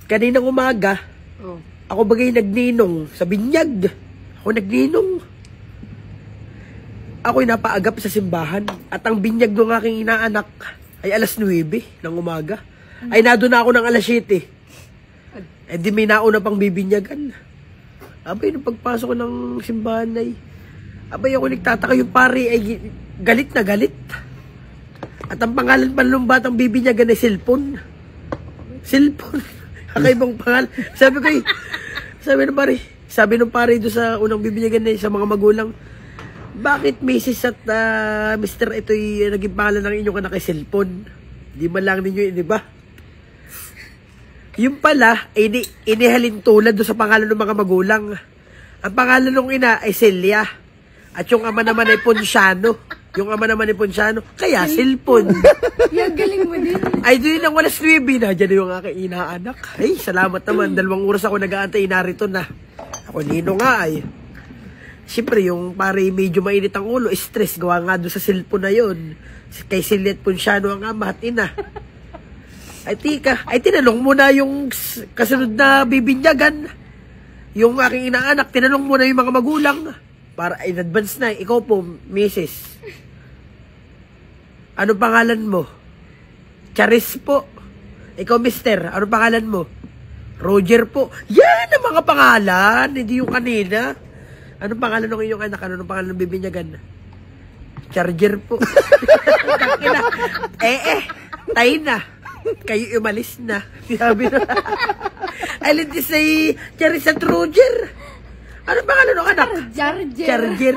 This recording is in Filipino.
Kaninang umaga, ako bagay nagninong sa binyag. Ako nagninong. Ako'y napaagap sa simbahan. At ang binyag ng aking inaanak ay alas 9 ng umaga. Ay nado na ako ng alas 7. Eh di may nauna pang bibinyagan. Abay, nung pagpasok ko ng simbahan ay, abay ako nagtataka yung pari ay galit na galit. At ang pangalan pa nung batang bibinyagan ay cellphone. Cellphone. Kakaibang pangalan. Sabi nung pare doon sa unang bibinyagan na sa mga magulang, bakit Mrs. at Mr. ito'y naging pangalan ng inyong anak ay cellphone? Di man lang ninyo yun, di ba? Yung pala, inihalin tulad doon sa pangalan ng mga magulang. Ang pangalan ng ina ay Celia. At yung ama naman ay Ponciano. Kaya cellphone. Yung galing mo din. Ay, doon ang walas 9 na. Diyan yung aking inaanak. Ay, salamat naman. 2 oras ako nag-aantay, narito na. Ako nino nga ay. Siyempre, yung pare medyo mainit ang ulo, stress, gawa nga doon sa cellphone na yun. Kay Celia at Ponciano ang ama at ina. Ay, tika. Ay, tinanong mo na yung kasunod na bibinyagan. Yung aking inaanak, tinanong mo na yung mga magulang. Para in advance na. Ikaw po, Mrs. Ano pangalan mo? Charis po. Ikaw, Mister. Ano pangalan mo? Roger po. Yan ang mga pangalan. Hindi yung kanina. Ano pangalan ng inyong anak? Ano pangalan ng bibinyagan? Charger po. Tayo na. Kayo umalis na. Sabi na. I let you say, Charis at Roger. Ano pangalan ng anak? Charger. Charger.